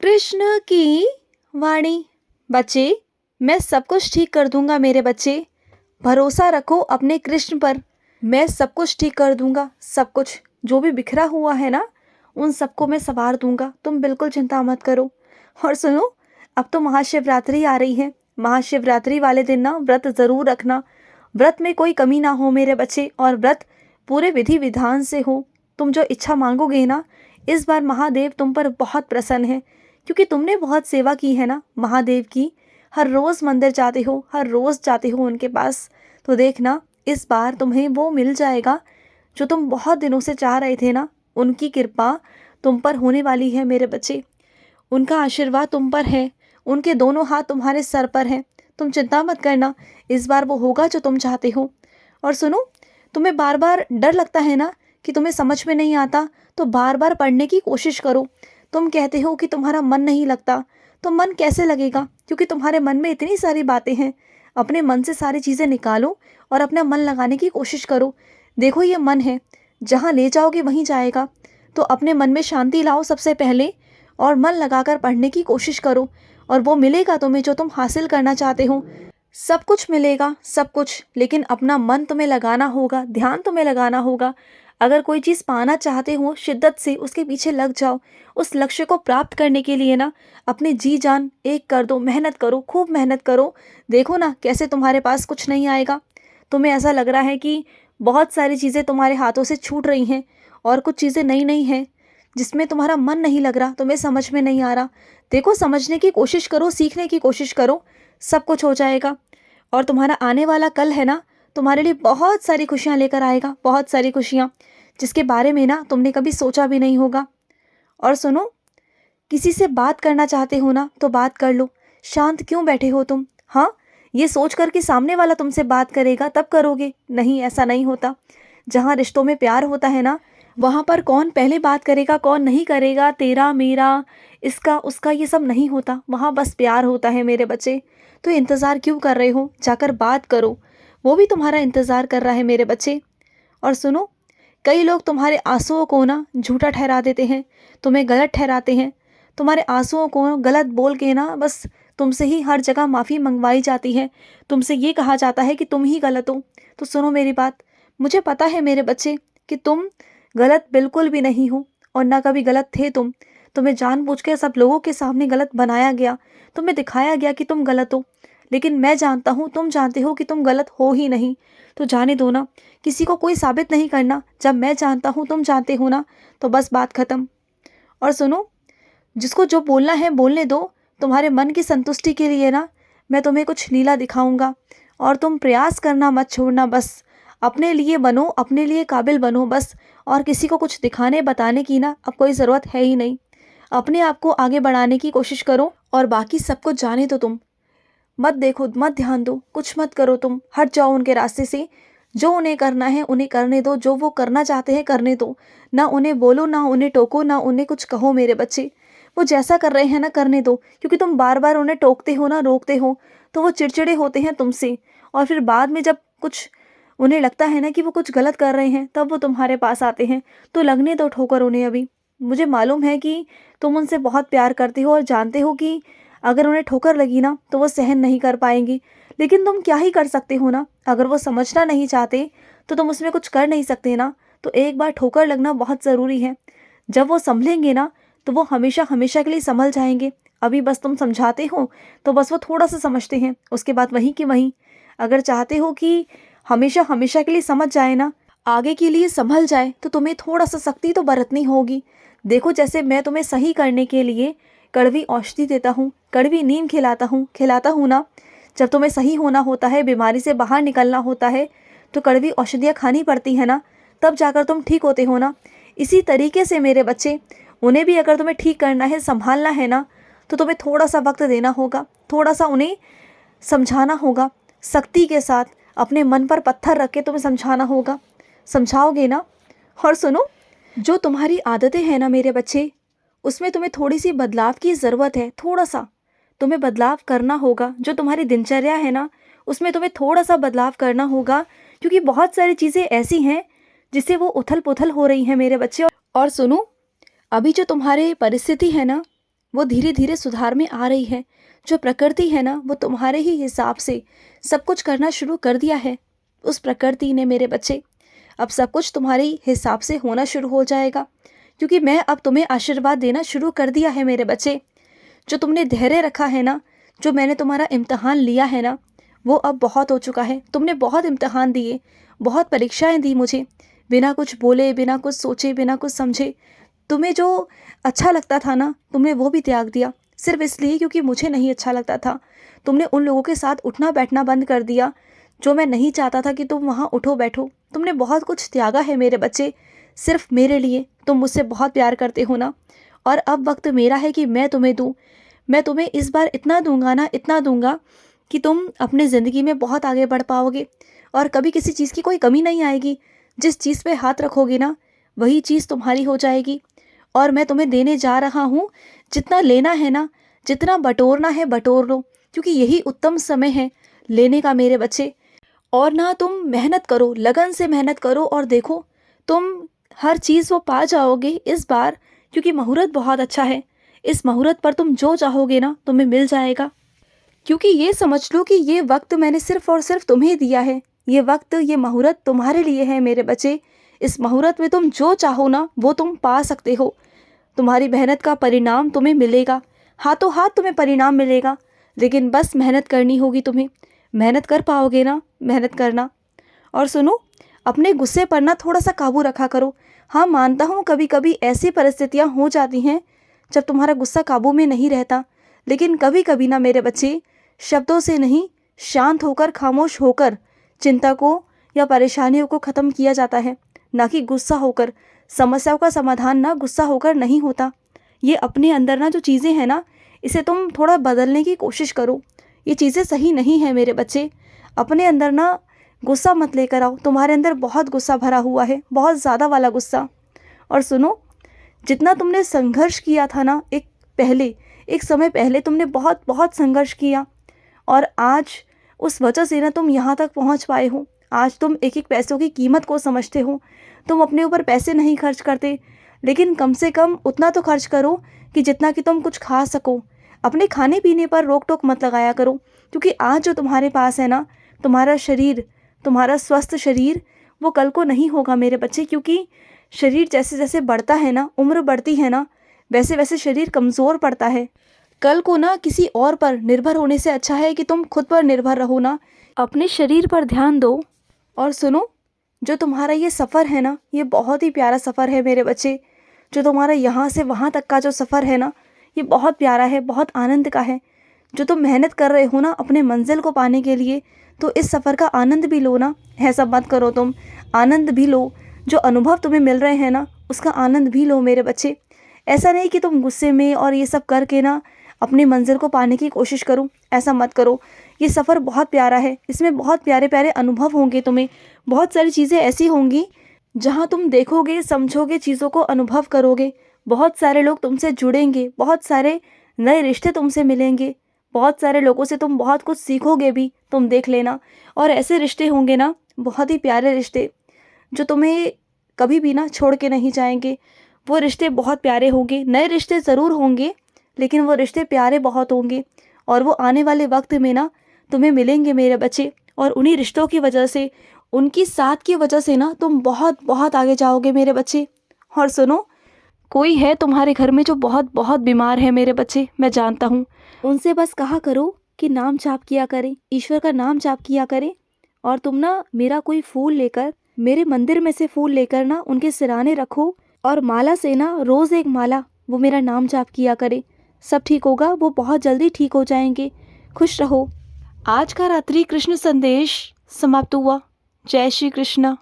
कृष्ण की वाणी। बच्चे, मैं सब कुछ ठीक कर दूंगा मेरे बच्चे। भरोसा रखो अपने कृष्ण पर। मैं सब कुछ ठीक कर दूंगा। सब कुछ जो भी बिखरा हुआ है ना, उन सबको मैं संवार दूंगा। तुम बिल्कुल चिंता मत करो। और सुनो, अब तो महाशिवरात्रि आ रही है। महाशिवरात्रि वाले दिन ना व्रत ज़रूर रखना। व्रत में कोई कमी ना हो मेरे बच्चे, और व्रत पूरे विधि विधान से हो। तुम जो इच्छा मांगोगे ना, इस बार महादेव तुम पर बहुत प्रसन्न है, क्योंकि तुमने बहुत सेवा की है ना महादेव की। हर रोज़ मंदिर जाते हो, हर रोज़ जाते हो उनके पास। तो देखना, इस बार तुम्हें वो मिल जाएगा जो तुम बहुत दिनों से चाह रहे थे ना। उनकी कृपा तुम पर होने वाली है मेरे बच्चे। उनका आशीर्वाद तुम पर है। उनके दोनों हाथ तुम्हारे सर पर हैं। तुम चिंता मत करना, इस बार वो होगा जो तुम चाहते हो। और सुनो, तुम्हें बार बार डर लगता है ना कि तुम्हें समझ में नहीं आता, तो बार बार पढ़ने की कोशिश करो। तुम कहते हो कि तुम्हारा मन नहीं लगता, तो मन कैसे लगेगा, क्योंकि तुम्हारे मन में इतनी सारी बातें हैं। अपने मन से सारी चीज़ें निकालो और अपना मन लगाने की कोशिश करो। देखो, ये मन है, जहाँ ले जाओगे वहीं जाएगा। तो अपने मन में शांति लाओ सबसे पहले, और मन लगाकर पढ़ने की कोशिश करो, और वो मिलेगा तुम्हें जो तुम हासिल करना चाहते हो। सब कुछ मिलेगा, सब कुछ, लेकिन अपना मन तुम्हें लगाना होगा, ध्यान तुम्हें लगाना होगा। अगर कोई चीज़ पाना चाहते हो, शिद्दत से उसके पीछे लग जाओ। उस लक्ष्य को प्राप्त करने के लिए ना अपनी जी जान एक कर दो, मेहनत करो, खूब मेहनत करो। देखो ना कैसे तुम्हारे पास कुछ नहीं आएगा। तुम्हें ऐसा लग रहा है कि बहुत सारी चीज़ें तुम्हारे हाथों से छूट रही हैं, और कुछ चीज़ें नई नई हैं जिसमें तुम्हारा मन नहीं लग रहा, तुम्हें समझ में नहीं आ रहा। देखो, समझने की कोशिश करो, सीखने की कोशिश करो, सब कुछ हो जाएगा। और तुम्हारा आने वाला कल है ना, तुम्हारे लिए बहुत सारी खुशियाँ लेकर आएगा, बहुत सारी खुशियाँ, जिसके बारे में ना तुमने कभी सोचा भी नहीं होगा। और सुनो, किसी से बात करना चाहते हो ना, तो बात कर लो। शांत क्यों बैठे हो तुम? हाँ, ये सोच कर कि सामने वाला तुमसे बात करेगा तब करोगे? नहीं, ऐसा नहीं होता। जहाँ रिश्तों में प्यार होता है ना, वहाँ पर कौन पहले बात करेगा कौन नहीं करेगा, तेरा मेरा, इसका उसका, ये सब नहीं होता। वहाँ बस प्यार होता है मेरे बच्चे। तो इंतज़ार क्यों कर रहे हो? जाकर बात करो, वो भी तुम्हारा इंतज़ार कर रहा है मेरे बच्चे। और सुनो, कई लोग तुम्हारे आंसुओं को ना झूठा ठहरा देते हैं, तुम्हें गलत ठहराते हैं। तुम्हारे आंसुओं को गलत बोल के ना बस तुमसे ही हर जगह माफ़ी मंगवाई जाती है। तुमसे ये कहा जाता है कि तुम ही गलत हो। तो सुनो मेरी बात, मुझे पता है मेरे बच्चे कि तुम गलत बिल्कुल भी नहीं हो, और ना कभी गलत थे तुम। तुम्हें जानबूझ के सब लोगों के सामने गलत बनाया गया, तुम्हें दिखाया गया कि तुम गलत हो। लेकिन मैं जानता हूँ, तुम जानते हो कि तुम गलत हो ही नहीं। तो जाने दो ना, किसी को कोई साबित नहीं करना। जब मैं जानता हूँ, तुम जानते हो ना, तो बस बात ख़त्म। और सुनो, जिसको जो बोलना है बोलने दो। तुम्हारे मन की संतुष्टि के लिए ना मैं तुम्हें कुछ लीला दिखाऊंगा, और तुम प्रयास करना मत छोड़ना। बस अपने लिए बनो, अपने लिए काबिल बनो बस। और किसी को कुछ दिखाने बताने की ना अब कोई ज़रूरत है ही नहीं। अपने आप को आगे बढ़ाने की कोशिश करो, और बाकी सब कुछ जाने दो। तुम मत देखो, मत ध्यान दो, कुछ मत करो। तुम हट जाओ उनके रास्ते से। जो उन्हें करना है उन्हें करने दो, जो वो करना चाहते हैं करने दो। ना उन्हें बोलो, ना उन्हें टोको, ना उन्हें कुछ कहो मेरे बच्चे। वो जैसा कर रहे हैं ना करने दो, क्योंकि तुम बार बार उन्हें टोकते हो ना, रोकते हो, तो वो चिड़चिड़े होते हैं तुमसे। और फिर बाद में जब कुछ उन्हें लगता है ना कि वो कुछ गलत कर रहे हैं, तब वो तुम्हारे पास आते हैं। तो लगने दो ठोकर उन्हें अभी। मुझे मालूम है कि तुम उनसे बहुत प्यार करते हो, और जानते हो कि अगर उन्हें ठोकर लगी ना तो वो सहन नहीं कर पाएंगी। लेकिन तुम क्या ही कर सकते हो ना, अगर वो समझना नहीं चाहते तो तुम उसमें कुछ कर नहीं सकते ना। तो एक बार ठोकर लगना बहुत ज़रूरी है। जब वो संभलेंगे ना, तो वो हमेशा हमेशा के लिए संभल जाएंगे। अभी बस तुम समझाते हो, तो बस वो थोड़ा सा समझते हैं, उसके बाद वहीं की वहीं। अगर चाहते हो कि हमेशा हमेशा के लिए समझ जाए ना, आगे के लिए संभल जाए, तो तुम्हें थोड़ा सा सख्ती तो बरतनी होगी। देखो, जैसे मैं तुम्हें सही करने के लिए कड़वी औषधि देता हूँ, कड़वी नीम खिलाता हूँ ना। जब तुम्हें सही होना होता है, बीमारी से बाहर निकलना होता है, तो कड़वी औषधियाँ खानी पड़ती है ना, तब जाकर तुम ठीक होते हो ना। इसी तरीके से मेरे बच्चे, उन्हें भी अगर तुम्हें ठीक करना है, संभालना है ना, तो तुम्हें थोड़ा सा वक्त देना होगा, थोड़ा सा उन्हें समझाना होगा। सख्ती के साथ अपने मन पर पत्थर रख के तुम्हें समझाना होगा। समझाओगे ना? और सुनो, जो तुम्हारी आदतें हैं ना मेरे बच्चे, उसमें तुम्हें थोड़ी सी बदलाव की ज़रूरत है। थोड़ा सा तुम्हें बदलाव करना होगा। जो तुम्हारी दिनचर्या है ना, उसमें तुम्हें थोड़ा सा बदलाव करना होगा, क्योंकि बहुत सारी चीज़ें ऐसी हैं जिससे वो उथल पुथल हो रही हैं मेरे बच्चे। और सुनो, अभी जो तुम्हारी परिस्थिति है ना, वो धीरे धीरे सुधार में आ रही है। जो प्रकृति है ना, वो तुम्हारे ही हिसाब से सब कुछ करना शुरू कर दिया है। उस प्रकृति ने मेरे बच्चे, अब सब कुछ तुम्हारे ही हिसाब से होना शुरू हो जाएगा, क्योंकि मैं अब तुम्हें आशीर्वाद देना शुरू कर दिया है मेरे बच्चे। जो तुमने धैर्य रखा है ना, जो मैंने तुम्हारा इम्तहान लिया है ना, वो अब बहुत हो चुका है। तुमने बहुत इम्तहान दिए, बहुत परीक्षाएं दी मुझे, बिना कुछ बोले, बिना कुछ सोचे, बिना कुछ समझे। तुम्हें जो अच्छा लगता था ना, तुमने वो भी त्याग दिया, सिर्फ इसलिए क्योंकि मुझे नहीं अच्छा लगता था। तुमने उन लोगों के साथ उठना बैठना बंद कर दिया जो मैं नहीं चाहता था कि तुम वहाँ उठो बैठो। तुमने बहुत कुछ त्यागा है मेरे बच्चे, सिर्फ मेरे लिए। तुम मुझसे बहुत प्यार करते हो ना, और अब वक्त मेरा है कि मैं तुम्हें दूँ। मैं तुम्हें इस बार इतना दूंगा ना, इतना दूंगा कि तुम अपनी ज़िंदगी में बहुत आगे बढ़ पाओगे और कभी किसी चीज़ की कोई कमी नहीं आएगी। जिस चीज़ पे हाथ रखोगे ना, वही चीज़ तुम्हारी हो जाएगी। और मैं तुम्हें देने जा रहा हूँ। जितना लेना है ना, जितना बटोरना है बटोर लो, क्योंकि यही उत्तम समय है लेने का मेरे बच्चे। और ना तुम मेहनत करो, लगन से मेहनत करो, और देखो तुम हर चीज़ वो पा जाओगे इस बार, क्योंकि मुहूर्त बहुत अच्छा है। इस मुहूर्त पर तुम जो चाहोगे ना, तुम्हें मिल जाएगा। क्योंकि ये समझ लो कि ये वक्त मैंने सिर्फ और सिर्फ तुम्हें दिया है। ये वक्त, ये मुहूर्त तुम्हारे लिए है मेरे बच्चे। इस मुहूर्त में तुम जो चाहो ना, वो तुम पा सकते हो। तुम्हारी मेहनत का परिणाम तुम्हें मिलेगा, हाथों हाथ तुम्हें परिणाम मिलेगा। लेकिन बस मेहनत करनी होगी तुम्हें। मेहनत कर पाओगे ना, मेहनत करना। और सुनो, अपने गुस्से पर ना थोड़ा सा काबू रखा करो। हाँ, मानता हूँ कभी कभी ऐसी परिस्थितियाँ हो जाती हैं जब तुम्हारा गुस्सा काबू में नहीं रहता, लेकिन कभी कभी ना मेरे बच्चे, शब्दों से नहीं, शांत होकर, खामोश होकर चिंता को या परेशानियों को ख़त्म किया जाता है, ना कि गुस्सा होकर। समस्याओं का समाधान ना गुस्सा होकर नहीं होता। ये अपने अंदर ना जो चीज़ें हैं ना, इसे तुम थोड़ा बदलने की कोशिश करो। ये चीज़ें सही नहीं है मेरे बच्चे। अपने अंदर ना गुस्सा मत लेकर आओ। तुम्हारे अंदर बहुत गुस्सा भरा हुआ है, बहुत ज़्यादा वाला गुस्सा। और सुनो, जितना तुमने संघर्ष किया था ना, एक समय पहले तुमने बहुत बहुत संघर्ष किया, और आज उस वजह से ना तुम यहाँ तक पहुँच पाए हो। आज तुम एक एक पैसों की कीमत को समझते हो। तुम अपने ऊपर पैसे नहीं खर्च करते, लेकिन कम से कम उतना तो खर्च करो कि जितना कि तुम कुछ खा सको। अपने खाने पीने पर रोक टोक मत लगाया करो, क्योंकि आज जो तुम्हारे पास है ना, तुम्हारा शरीर, तुम्हारा स्वस्थ शरीर, वो कल को नहीं होगा मेरे बच्चे। क्योंकि शरीर जैसे जैसे बढ़ता है ना, उम्र बढ़ती है ना, वैसे वैसे शरीर कमज़ोर पड़ता है। कल को ना किसी और पर निर्भर होने से अच्छा है कि तुम खुद पर निर्भर रहो ना। अपने शरीर पर ध्यान दो। और सुनो, जो तुम्हारा ये सफ़र है ना, ये बहुत ही प्यारा सफ़र है मेरे बच्चे। जो तुम्हारा यहाँ से वहाँ तक का जो सफ़र है ना, ये बहुत प्यारा है, बहुत आनंद का है। जो तुम मेहनत कर रहे हो ना अपने मंजिल को पाने के लिए, तो इस सफ़र का आनंद भी लो ना। ऐसा मत करो, तुम आनंद भी लो। जो अनुभव तुम्हें मिल रहे हैं ना, उसका आनंद भी लो मेरे बच्चे। ऐसा नहीं कि तुम गुस्से में और ये सब करके ना अपनी मंजिल को पाने की कोशिश करो, ऐसा मत करो। ये सफ़र बहुत प्यारा है, इसमें बहुत प्यारे प्यारे अनुभव होंगे तुम्हें। बहुत सारी चीज़ें ऐसी होंगी जहाँ तुम देखोगे, समझोगे, चीज़ों को अनुभव करोगे। बहुत सारे लोग तुमसे जुड़ेंगे, बहुत सारे नए रिश्ते तुमसे मिलेंगे, बहुत सारे लोगों से तुम बहुत कुछ सीखोगे भी, तुम देख लेना। और ऐसे रिश्ते होंगे ना, बहुत ही प्यारे रिश्ते, जो तुम्हें कभी भी ना छोड़ के नहीं जाएंगे। वो रिश्ते बहुत प्यारे होंगे। नए रिश्ते ज़रूर होंगे, लेकिन वो रिश्ते प्यारे बहुत होंगे, और वो आने वाले वक्त में ना तुम्हें मिलेंगे मेरे बच्चे। और उन्हीं रिश्तों की वजह से, उनकी साथ की वजह से ना तुम बहुत बहुत आगे जाओगे मेरे बच्चे। और सुनो, कोई है तुम्हारे घर में जो बहुत बहुत बीमार है मेरे बच्चे, मैं जानता हूँ। उनसे बस कहा करो कि नाम जाप किया करें, ईश्वर का नाम जाप किया करें। और तुम ना मेरा कोई फूल लेकर, मेरे मंदिर में से फूल लेकर ना उनके सिराने रखो, और माला से ना रोज़ एक माला वो मेरा नाम जाप किया करे। सब ठीक होगा, वो बहुत जल्दी ठीक हो जाएंगे। खुश रहो। आज का रात्रि कृष्ण संदेश समाप्त हुआ। जय श्री कृष्ण।